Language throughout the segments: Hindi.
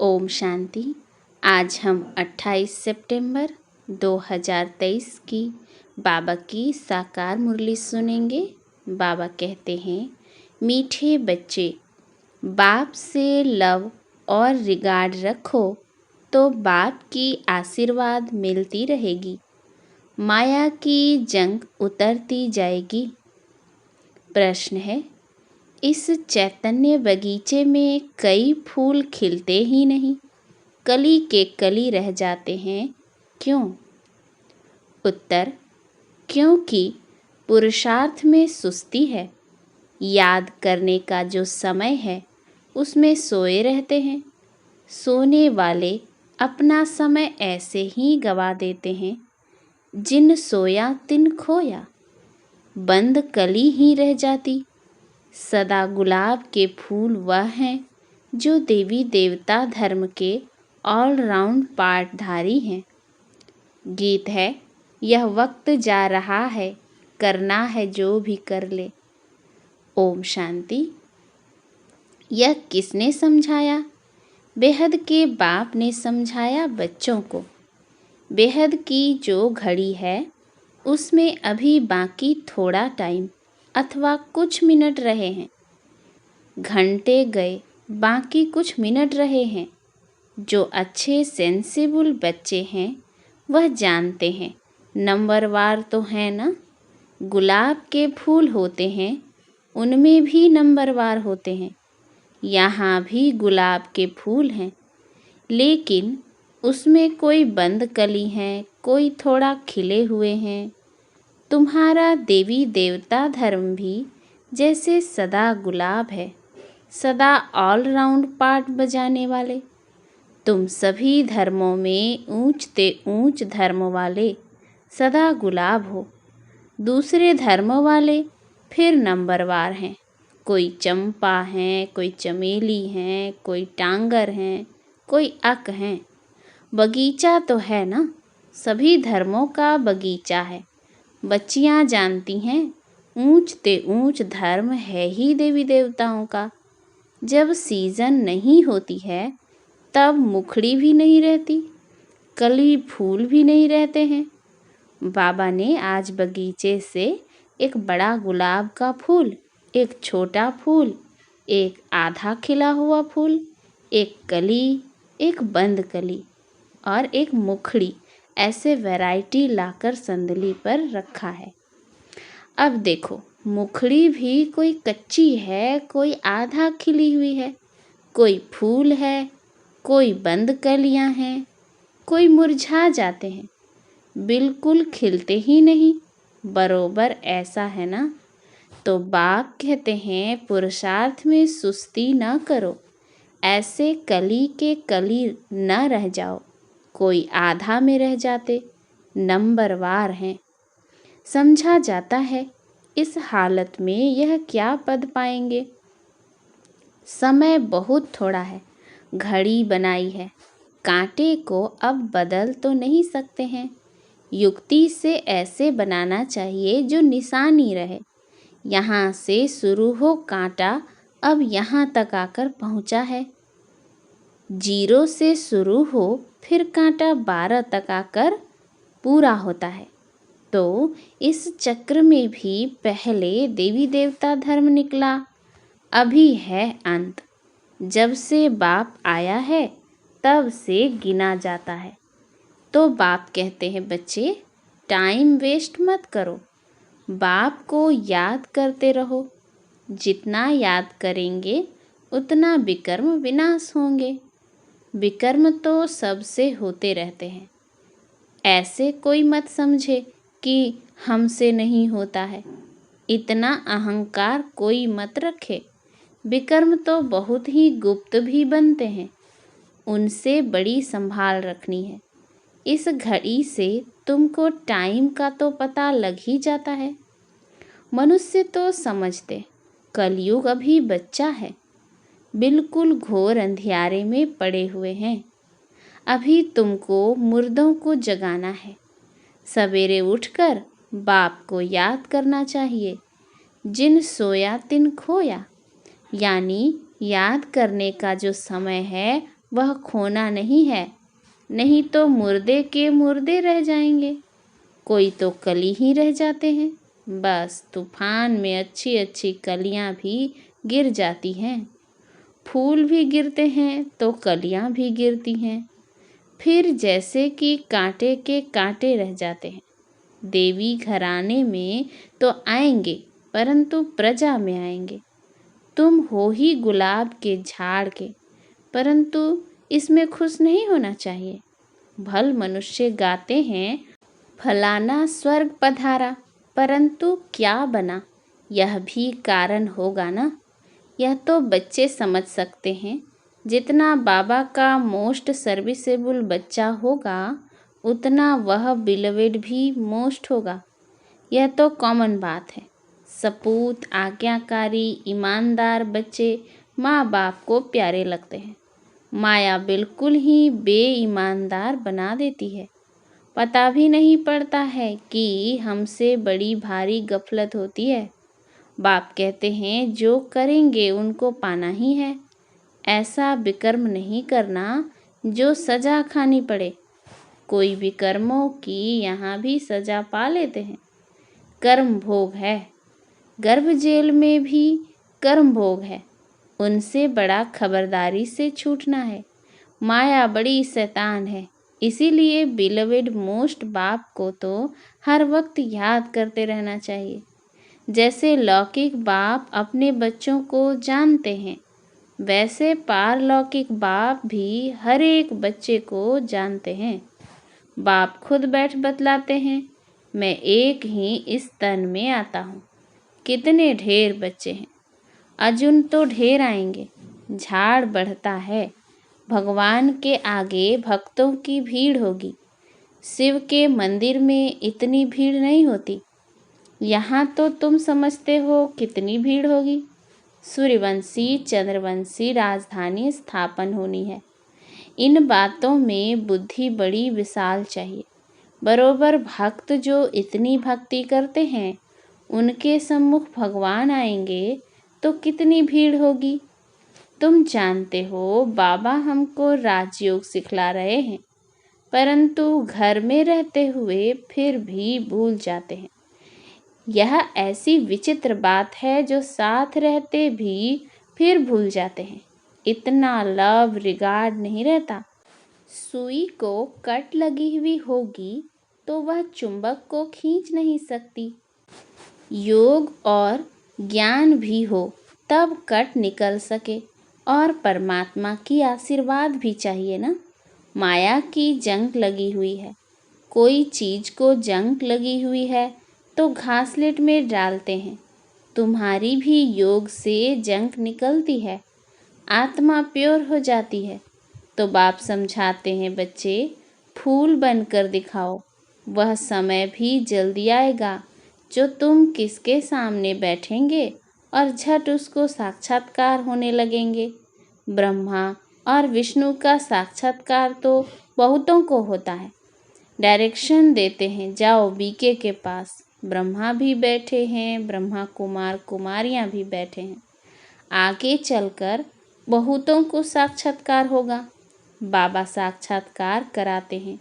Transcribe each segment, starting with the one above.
ओम शांति। आज हम 28 सितंबर 2023 की बाबा की साकार मुरली सुनेंगे। बाबा कहते हैं, मीठे बच्चे, बाप से लव और रिगार्ड रखो तो बाप की आशीर्वाद मिलती रहेगी। माया की जंग उतरती जाएगी। प्रश्न है, इस चैतन्य बगीचे में कई फूल खिलते ही नहीं, कली के कली रह जाते हैं, क्यों? उत्तर, क्योंकि पुरुषार्थ में सुस्ती है। याद करने का जो समय है उसमें सोए रहते हैं। सोने वाले अपना समय ऐसे ही गवा देते हैं, जिन सोया तिन खोया। बंद कली ही रह जाती। सदा गुलाब के फूल वह हैं जो देवी देवता धर्म के ऑलराउंड पाठधारी हैं। गीत है, यह वक्त जा रहा है, करना है जो भी कर ले। ओम शांति। यह किसने समझाया? बेहद के बाप ने समझाया बच्चों को। बेहद की जो घड़ी है उसमें अभी बाकी थोड़ा टाइम अथवा कुछ मिनट रहे हैं। घंटे गए, बाकी कुछ मिनट रहे हैं। जो अच्छे सेंसिबल बच्चे हैं वह जानते हैं, नंबरवार तो है ना। गुलाब के फूल होते हैं, उनमें भी नंबरवार होते हैं। यहाँ भी गुलाब के फूल हैं, लेकिन उसमें कोई बंद कली है, कोई थोड़ा खिले हुए हैं। तुम्हारा देवी देवता धर्म भी जैसे सदा गुलाब है, सदा ऑलराउंड पार्ट बजाने वाले। तुम सभी धर्मों में ऊंचते ऊंच धर्म वाले सदा गुलाब हो। दूसरे धर्म वाले फिर नंबरवार हैं। कोई चंपा हैं, कोई चमेली हैं, कोई टांगर हैं, कोई अक हैं। बगीचा तो है ना, सभी धर्मों का बगीचा है। बच्चियां जानती हैं, ऊंचते ऊंच धर्म है ही देवी देवताओं का। जब सीजन नहीं होती है तब मुखड़ी भी नहीं रहती, कली फूल भी नहीं रहते हैं। बाबा ने आज बगीचे से एक बड़ा गुलाब का फूल, एक छोटा फूल, एक आधा खिला हुआ फूल, एक कली, एक बंद कली और एक मुखड़ी, ऐसे वैरायटी लाकर संदली पर रखा है। अब देखो, मुखड़ी भी कोई कच्ची है, कोई आधा खिली हुई है, कोई फूल है, कोई बंद कलियां हैं, कोई मुरझा जाते हैं, बिल्कुल खिलते ही नहीं। बरोबर ऐसा है ना। तो बाप कहते हैं, पुरुषार्थ में सुस्ती न करो, ऐसे कली के कली न रह जाओ। कोई आधा में रह जाते, नंबरवार हैं। समझा जाता है, इस हालत में यह क्या पद पाएंगे। समय बहुत थोड़ा है, घड़ी बनाई है, कांटे को अब बदल तो नहीं सकते हैं। युक्ति से ऐसे बनाना चाहिए जो निशानी रहे। यहाँ से शुरू हो कांटा, अब यहाँ तक आकर पहुँचा है। 0 से शुरू हो, फिर कांटा 12 तक आकर पूरा होता है। तो इस चक्र में भी पहले देवी देवता धर्म निकला, अभी है अंत। जब से बाप आया है तब से गिना जाता है। तो बाप कहते हैं, बच्चे टाइम वेस्ट मत करो, बाप को याद करते रहो। जितना याद करेंगे उतना विकर्म विनाश होंगे। विकर्म तो सबसे होते रहते हैं। ऐसे कोई मत समझे कि हमसे नहीं होता है, इतना अहंकार कोई मत रखे। विकर्म तो बहुत ही गुप्त भी बनते हैं, उनसे बड़ी संभाल रखनी है। इस घड़ी से तुमको टाइम का तो पता लग ही जाता है। मनुष्य तो समझते कलयुग अभी बच्चा है, बिल्कुल घोर अंधियारे में पड़े हुए हैं। अभी तुमको मुर्दों को जगाना है। सवेरे उठकर बाप को याद करना चाहिए। जिन सोया तिन खोया, यानी याद करने का जो समय है वह खोना नहीं है, नहीं तो मुर्दे के मुर्दे रह जाएंगे। कोई तो कली ही रह जाते हैं, बस तूफान में अच्छी अच्छी कलियां भी गिर जाती हैं। फूल भी गिरते हैं तो कलियां भी गिरती हैं, फिर जैसे कि कांटे के कांटे रह जाते हैं। देवी घराने में तो आएंगे, परंतु प्रजा में आएंगे। तुम हो ही गुलाब के झाड़ के, परंतु इसमें खुश नहीं होना चाहिए। भल मनुष्य गाते हैं फलाना स्वर्ग पधारा, परंतु क्या बना, यह भी कारण होगा ना। यह तो बच्चे समझ सकते हैं। जितना बाबा का मोस्ट सर्विसेबल बच्चा होगा, उतना वह बिलवेड भी मोस्ट होगा। यह तो कॉमन बात है। सपूत, आज्ञाकारी, ईमानदार बच्चे माँ बाप को प्यारे लगते हैं। माया बिल्कुल ही बेईमानदार बना देती है। पता भी नहीं पड़ता है कि हमसे बड़ी भारी गफलत होती है। बाप कहते हैं जो करेंगे उनको पाना ही है। ऐसा विकर्म नहीं करना जो सजा खानी पड़े। कोई विकर्मों की यहाँ भी सजा पा लेते हैं। कर्म भोग है, गर्भ जेल में भी कर्म भोग है। उनसे बड़ा खबरदारी से छूटना है। माया बड़ी शैतान है, इसीलिए बिलवेड मोस्ट बाप को तो हर वक्त याद करते रहना चाहिए। जैसे लौकिक बाप अपने बच्चों को जानते हैं, वैसे पारलौकिक बाप भी हर एक बच्चे को जानते हैं। बाप खुद बैठ बतलाते हैं, मैं एक ही इस तन में आता हूँ। कितने ढेर बच्चे हैं, अर्जुन तो ढेर आएंगे। झाड़ बढ़ता है। भगवान के आगे भक्तों की भीड़ होगी। शिव के मंदिर में इतनी भीड़ नहीं होती। यहाँ तो तुम समझते हो कितनी भीड़ होगी। सूर्यवंशी चंद्रवंशी राजधानी स्थापन होनी है। इन बातों में बुद्धि बड़ी विशाल चाहिए। बरोबर भक्त जो इतनी भक्ति करते हैं, उनके सम्मुख भगवान आएंगे तो कितनी भीड़ होगी। तुम जानते हो बाबा हमको राजयोग सिखला रहे हैं, परंतु घर में रहते हुए फिर भी भूल जाते हैं। यह ऐसी विचित्र बात है जो साथ रहते भी फिर भूल जाते हैं। इतना लव रिगार्ड नहीं रहता। सुई को कट लगी हुई होगी तो वह चुंबक को खींच नहीं सकती। योग और ज्ञान भी हो तब कट निकल सके, और परमात्मा की आशीर्वाद भी चाहिए ना। माया की जंग लगी हुई है। कोई चीज को जंग लगी हुई है तो घासलेट में डालते हैं। तुम्हारी भी योग से जंग निकलती है, आत्मा प्योर हो जाती है। तो बाप समझाते हैं, बच्चे फूल बनकर दिखाओ। वह समय भी जल्दी आएगा जो तुम किसके सामने बैठेंगे और झट उसको साक्षात्कार होने लगेंगे। ब्रह्मा और विष्णु का साक्षात्कार तो बहुतों को होता है। डायरेक्शन देते हैं, जाओ बीके के पास। ब्रह्मा भी बैठे हैं, ब्रह्मा कुमार कुमारियां भी बैठे हैं। आगे चलकर बहुतों को साक्षात्कार होगा। बाबा साक्षात्कार कराते हैं,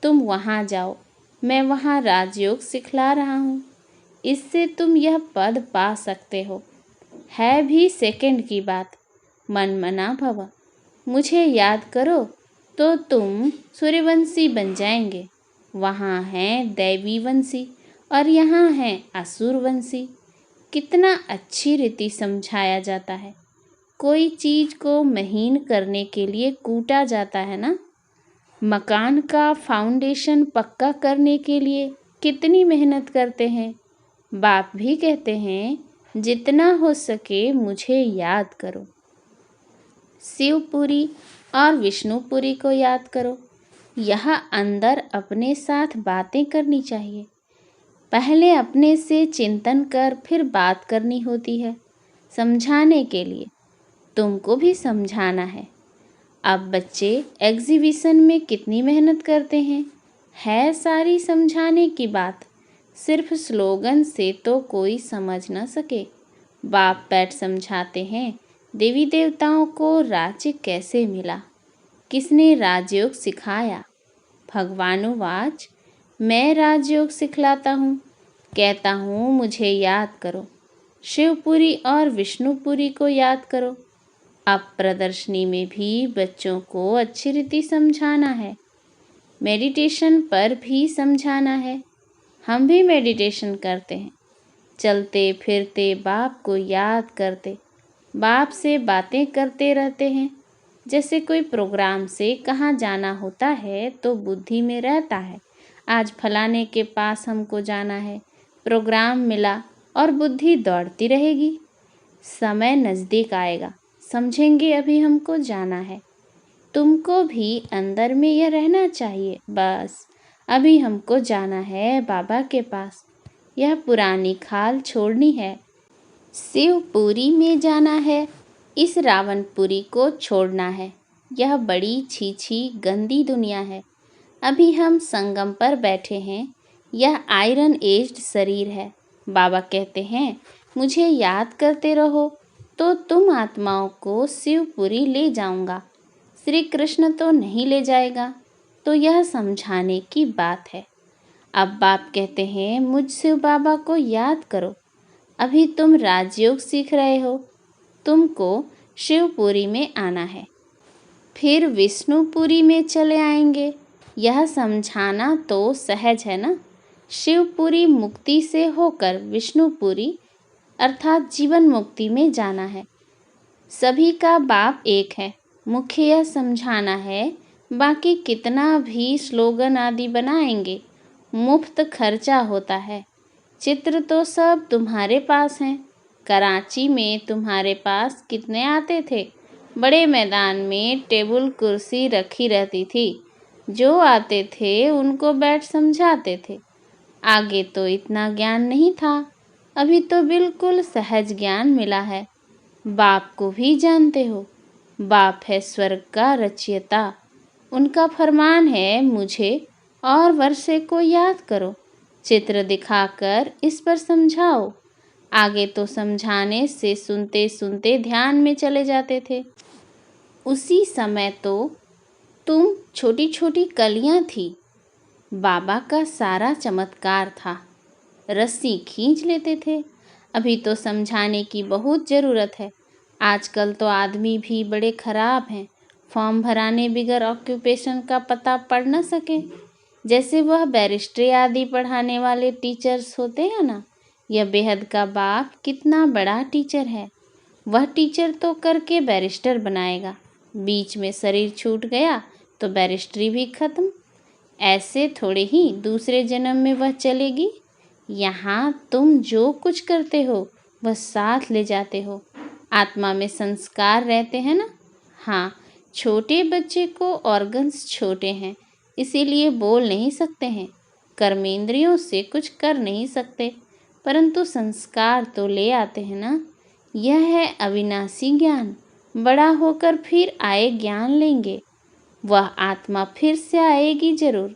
तुम वहाँ जाओ, मैं वहाँ राजयोग सिखला रहा हूँ। इससे तुम यह पद पा सकते हो। है भी सेकंड की बात। मन मना भव, मुझे याद करो तो तुम सूर्यवंशी बन जाएंगे। वहाँ हैं दैवीवंशी और यहाँ हैं असुरवंशी। कितना अच्छी रीति समझाया जाता है। कोई चीज को महीन करने के लिए कूटा जाता है ना। मकान का फाउंडेशन पक्का करने के लिए कितनी मेहनत करते हैं। बाप भी कहते हैं, जितना हो सके मुझे याद करो। शिवपुरी और विष्णुपुरी को याद करो। यह अंदर अपने साथ बातें करनी चाहिए। पहले अपने से चिंतन कर फिर बात करनी होती है, समझाने के लिए। तुमको भी समझाना है। अब बच्चे एग्जीबिशन में कितनी मेहनत करते हैं। है सारी समझाने की बात। सिर्फ स्लोगन से तो कोई समझ न सके। बाप बैठ समझाते हैं, देवी देवताओं को राज्य कैसे मिला। किसने राजयोग सिखाया? भगवानुवाच, मैं राजयोग सिखलाता हूँ। कहता हूँ मुझे याद करो, शिवपुरी और विष्णुपुरी को याद करो। अब प्रदर्शनी में भी बच्चों को अच्छी रीति समझाना है, मेडिटेशन पर भी समझाना है। हम भी मेडिटेशन करते हैं, चलते फिरते बाप को याद करते, बाप से बातें करते रहते हैं। जैसे कोई प्रोग्राम से कहाँ जाना होता है तो बुद्धि में रहता है, आज फलाने के पास हमको जाना है। प्रोग्राम मिला और बुद्धि दौड़ती रहेगी। समय नज़दीक आएगा, समझेंगे अभी हमको जाना है। तुमको भी अंदर में यह रहना चाहिए, बस अभी हमको जाना है बाबा के पास। यह पुरानी खाल छोड़नी है, शिवपुरी में जाना है, इस रावणपुरी को छोड़ना है। यह बड़ी छीछी गंदी दुनिया है। अभी हम संगम पर बैठे हैं, यह आयरन एज्ड शरीर है। बाबा कहते हैं मुझे याद करते रहो तो तुम आत्माओं को शिवपुरी ले जाऊंगा। श्री कृष्ण तो नहीं ले जाएगा, तो यह समझाने की बात है। अब बाप कहते हैं मुझ शिव बाबा को याद करो। अभी तुम राजयोग सीख रहे हो, तुमको शिवपुरी में आना है, फिर विष्णुपुरी में चले आएंगे। यह समझाना तो सहज है ना। शिवपुरी मुक्ति से होकर विष्णुपुरी अर्थात जीवन मुक्ति में जाना है। सभी का बाप एक है, मुख्य यह समझाना है। बाकी कितना भी स्लोगन आदि बनाएंगे, मुफ्त खर्चा होता है। चित्र तो सब तुम्हारे पास हैं। कराची में तुम्हारे पास कितने आते थे? बड़े मैदान में टेबल कुर्सी रखी रहती थी, जो आते थे उनको बैठ समझाते थे। आगे तो इतना ज्ञान नहीं था, अभी तो बिल्कुल सहज ज्ञान मिला है। बाप को भी जानते हो, बाप है स्वर्ग का रचयिता। उनका फरमान है मुझे और वर्षे को याद करो, चित्र दिखाकर इस पर समझाओ। आगे तो समझाने से सुनते सुनते ध्यान में चले जाते थे। उसी समय तो तुम छोटी छोटी कलियां थी। बाबा का सारा चमत्कार था, रस्सी खींच लेते थे। अभी तो समझाने की बहुत ज़रूरत है। आजकल तो आदमी भी बड़े खराब हैं, फॉर्म भराने बिगर ऑक्यूपेशन का पता पढ़ न सके। जैसे वह बैरिस्ट्री आदि पढ़ाने वाले टीचर्स होते हैं ना, यह बेहद का बाप कितना बड़ा टीचर है। वह टीचर तो करके बैरिस्टर बनाएगा, बीच में शरीर छूट गया तो बैरिस्ट्री भी खत्म। ऐसे थोड़े ही दूसरे जन्म में वह चलेगी। यहाँ तुम जो कुछ करते हो वह साथ ले जाते हो। आत्मा में संस्कार रहते हैं ना। हाँ, छोटे बच्चे को ऑर्गन्स छोटे हैं, इसीलिए बोल नहीं सकते हैं, कर्मेंद्रियों से कुछ कर नहीं सकते, परंतु संस्कार तो ले आते हैं ना। यह है अविनाशी ज्ञान। बड़ा होकर फिर आए ज्ञान लेंगे, वह आत्मा फिर से आएगी जरूर,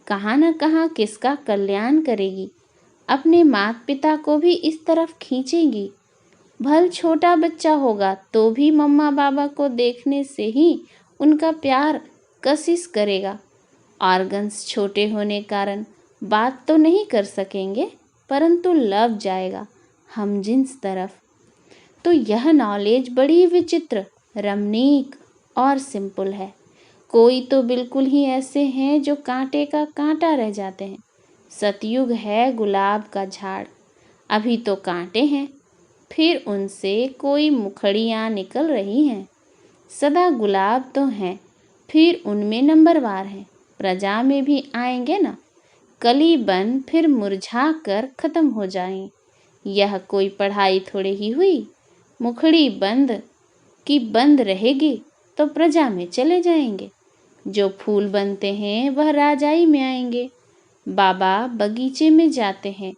कहाँ न कहाँ किसका कल्याण करेगी, अपने माता पिता को भी इस तरफ खींचेगी। भल छोटा बच्चा होगा तो भी मम्मा बाबा को देखने से ही उनका प्यार कशिश करेगा। ऑर्गन्स छोटे होने कारण बात तो नहीं कर सकेंगे, परंतु लव जाएगा हम जिन्स तरफ। तो यह नॉलेज बड़ी विचित्र, रमणीक और सिंपल है। कोई तो बिल्कुल ही ऐसे हैं जो कांटे का कांटा रह जाते हैं। सतयुग है गुलाब का झाड़, अभी तो कांटे हैं, फिर उनसे कोई मुखड़ियाँ निकल रही हैं। सदा गुलाब तो हैं, फिर उनमें नंबरवार हैं। प्रजा में भी आएंगे ना, कली बन फिर मुरझा कर ख़त्म हो जाएं। यह कोई पढ़ाई थोड़े ही हुई। मुखड़ी बंद की बंद रहेगी तो प्रजा में चले जाएंगे। जो फूल बनते हैं वह राजाई में आएंगे। बाबा बगीचे में जाते हैं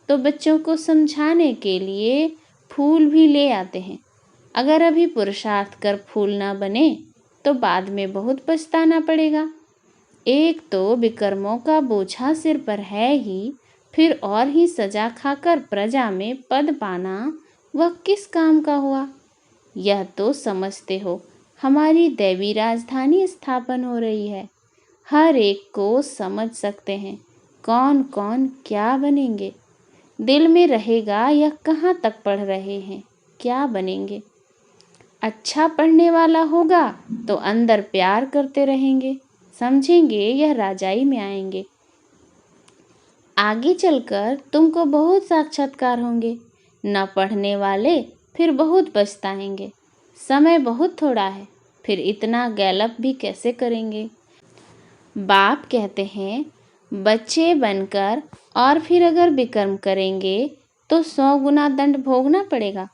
तो बच्चों को समझाने के लिए फूल भी ले आते हैं। अगर अभी पुरुषार्थ कर फूल ना बने तो बाद में बहुत पछताना पड़ेगा। एक तो विकर्मों का बोझा सिर पर है ही, फिर और ही सजा खाकर प्रजा में पद पाना वह किस काम का हुआ? यह तो समझते हो हमारी दैवी राजधानी स्थापन हो रही है। हर एक को समझ सकते हैं कौन कौन क्या बनेंगे। दिल में रहेगा या कहाँ तक पढ़ रहे हैं, क्या बनेंगे। अच्छा पढ़ने वाला होगा तो अंदर प्यार करते रहेंगे, समझेंगे यह राजाई में आएंगे। आगे चलकर तुमको बहुत साक्षात्कार होंगे। न पढ़ने वाले फिर बहुत पछताएंगे। समय बहुत थोड़ा है, फिर इतना गैलप भी कैसे करेंगे। बाप कहते हैं बच्चे बनकर और फिर अगर विकर्म करेंगे तो 100 गुना दंड भोगना पड़ेगा।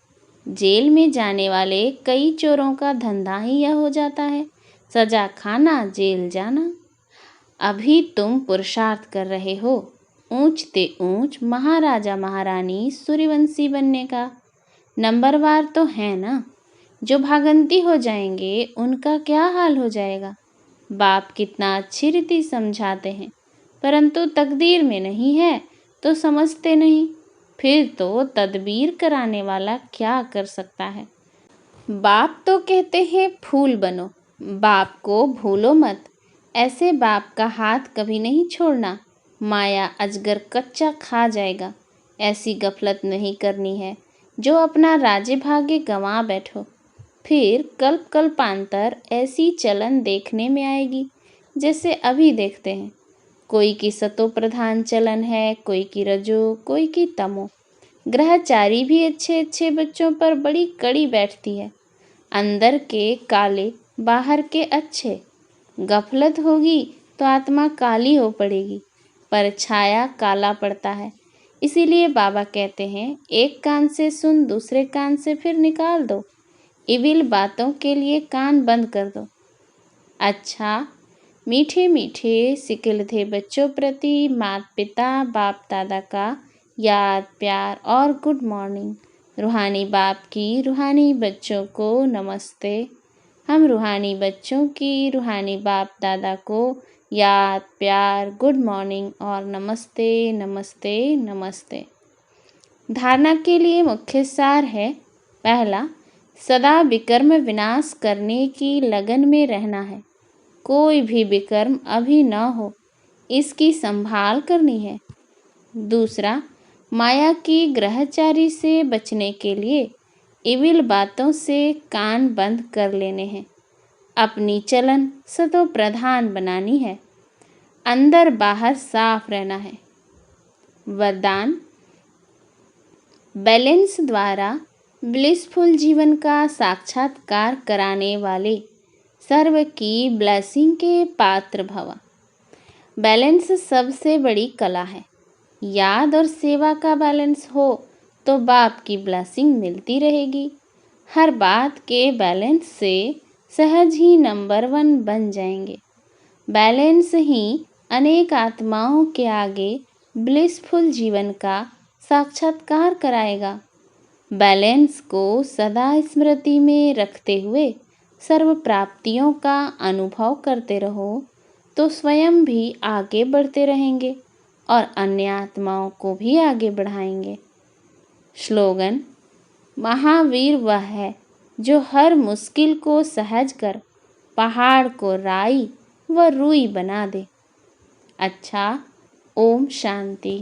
जेल में जाने वाले कई चोरों का धंधा ही यह हो जाता है, सजा खाना जेल जाना। अभी तुम पुरुषार्थ कर रहे हो ऊंच ते ऊंच महाराजा महारानी सूर्यवंशी बनने का। नंबरवार तो है ना, जो भागंती हो जाएंगे उनका क्या हाल हो जाएगा। बाप कितना अच्छी रीति समझाते हैं, परंतु तकदीर में नहीं है तो समझते नहीं। फिर तो तदबीर कराने वाला क्या कर सकता है। बाप तो कहते हैं फूल बनो, बाप को भूलो मत। ऐसे बाप का हाथ कभी नहीं छोड़ना। माया अजगर कच्चा खा जाएगा, ऐसी गफलत नहीं करनी है जो अपना राजे भागे गंवा बैठो। फिर कल्प कल्पांतर ऐसी चलन देखने में आएगी जैसे अभी देखते हैं। कोई की सतो प्रधान चलन है, कोई की रजो, कोई की तमो। ग्रहचारी भी अच्छे अच्छे बच्चों पर बड़ी कड़ी बैठती है। अंदर के काले, बाहर के अच्छे। गफलत होगी तो आत्मा काली हो पड़ेगी, पर छाया काला पड़ता है। इसीलिए बाबा कहते हैं एक कान से सुन, दूसरे कान से फिर निकाल दो। इविल बातों के लिए कान बंद कर दो। अच्छा, मीठे मीठे सिकिलधे बच्चों प्रति माता पिता बाप दादा का याद प्यार और गुड मॉर्निंग। रूहानी बाप की रूहानी बच्चों को नमस्ते। हम रूहानी बच्चों की रूहानी बाप दादा को याद प्यार गुड मॉर्निंग और नमस्ते नमस्ते नमस्ते। धारणा के लिए मुख्य सार है, पहला, सदा विकर्म विनाश करने की लगन में रहना है। कोई भी विकर्म अभी न हो, इसकी संभाल करनी है। दूसरा, माया की ग्रहचारी से बचने के लिए इविल बातों से कान बंद कर लेने हैं। अपनी चलन सतो प्रधान बनानी है। अंदर बाहर साफ रहना है। वरदान, बैलेंस द्वारा ब्लिसफुल जीवन का साक्षात्कार कराने वाले सर्व की ब्लेसिंग के पात्र भव। बैलेंस सबसे बड़ी कला है। याद और सेवा का बैलेंस हो तो बाप की ब्लेसिंग मिलती रहेगी। हर बात के बैलेंस से सहज ही नंबर 1 बन जाएंगे। बैलेंस ही अनेक आत्माओं के आगे ब्लिसफुल जीवन का साक्षात्कार कराएगा। बैलेंस को सदा स्मृति में रखते हुए सर्व प्राप्तियों का अनुभव करते रहो तो स्वयं भी आगे बढ़ते रहेंगे और अन्य आत्माओं को भी आगे बढ़ाएंगे। स्लोगन, महावीर वह है जो हर मुश्किल को सहज कर पहाड़ को राई व रुई बना दे। अच्छा, ओम शांति।